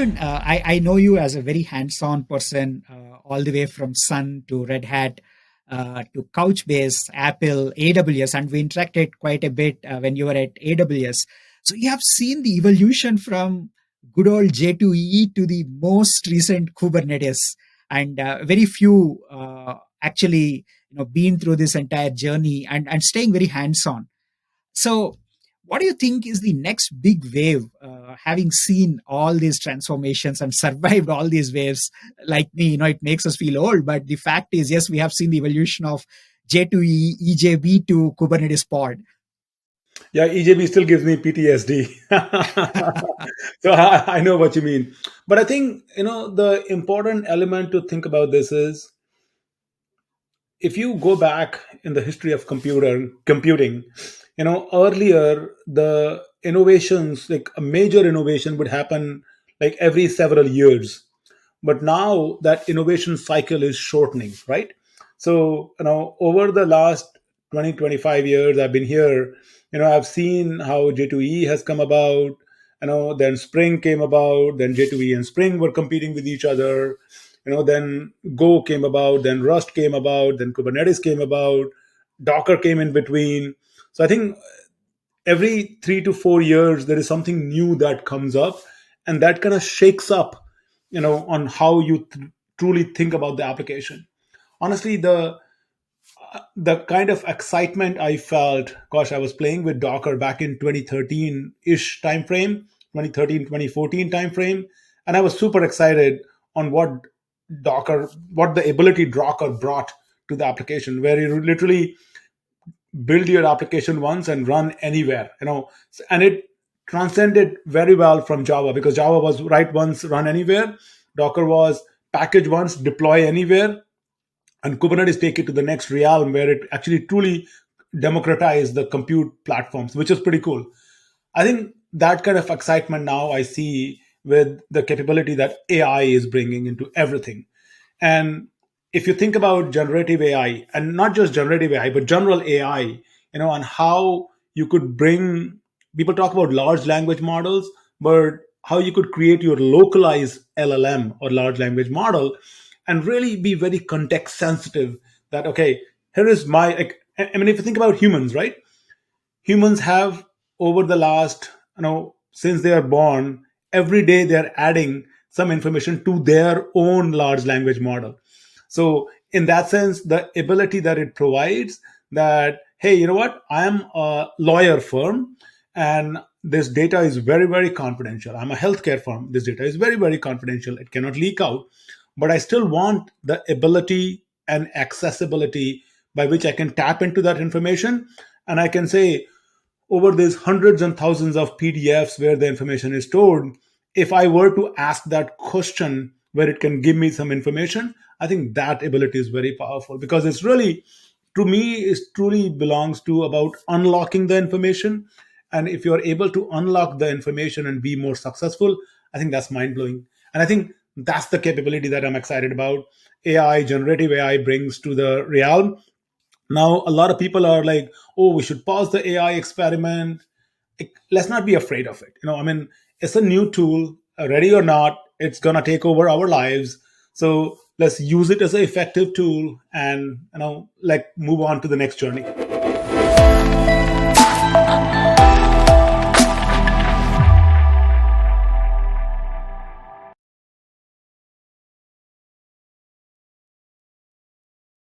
Arun, I know you as a very hands-on person, all the way from Sun to Red Hat to Couchbase, Apple, AWS, and we interacted quite a bit when you were at AWS. So you have seen the evolution from good old J2EE to the most recent Kubernetes, and very few actually been through this entire journey and staying very hands-on. So, what do you think is the next big wave? Having seen all these transformations and survived all these waves, like me, it makes us feel old. But the fact is, yes, we have seen the evolution of J2E, EJB to Kubernetes pod. Yeah, EJB still gives me PTSD. So I know what you mean. But I think, the important element to think about this is, if you go back in the history of computing, earlier the innovations, like a major innovation would happen like every several years. But now that innovation cycle is shortening, right? So over the last 20-25 years I've been here, I've seen how J2E has come about. Then Spring came about, then J2E and Spring were competing with each other. Then Go came about, then Rust came about, then Kubernetes came about, Docker came in between. So I think every 3 to 4 years there is something new that comes up, and that kind of shakes up on how you truly think about the application. Honestly, the kind of excitement I felt, gosh, I was playing with Docker back in 2013-ish timeframe, 2013-2014 timeframe, and I was super excited on what the ability Docker brought to the application, where you literally build your application once and run anywhere, and it transcended very well from Java, because Java was write once, run anywhere. Docker was package once, deploy anywhere. And Kubernetes take it to the next realm, where it actually truly democratized the compute platforms, which is pretty cool. I think that kind of excitement now I see with the capability that AI is bringing into everything. And if you think about generative AI, and not just generative AI, but general AI, and how you could bring, people talk about large language models, but how you could create your localized LLM or large language model and really be very context sensitive. That, okay, here is my, I mean, if you think about humans, right? Humans have, over the last, since they are born, every day they're adding some information to their own large language model. So in that sense, the ability that it provides, that, hey, you know what, I am a lawyer firm, and this data is very, very confidential. I'm a healthcare firm, this data is very, very confidential, it cannot leak out. But I still want the ability and accessibility by which I can tap into that information. And I can say, over these hundreds and thousands of PDFs where the information is stored, if I were to ask that question where it can give me some information, I think that ability is very powerful, because it's really, to me, it truly belongs to about unlocking the information. And if you're able to unlock the information and be more successful, I think that's mind blowing. And I think that's the capability that I'm excited about. AI, generative AI brings to the realm. Now a lot of people are like, oh, we should pause the AI experiment. Let's not be afraid of it. I mean, it's a new tool, ready or not, it's going to take over our lives. So let's use it as an effective tool, and like, move on to the next journey.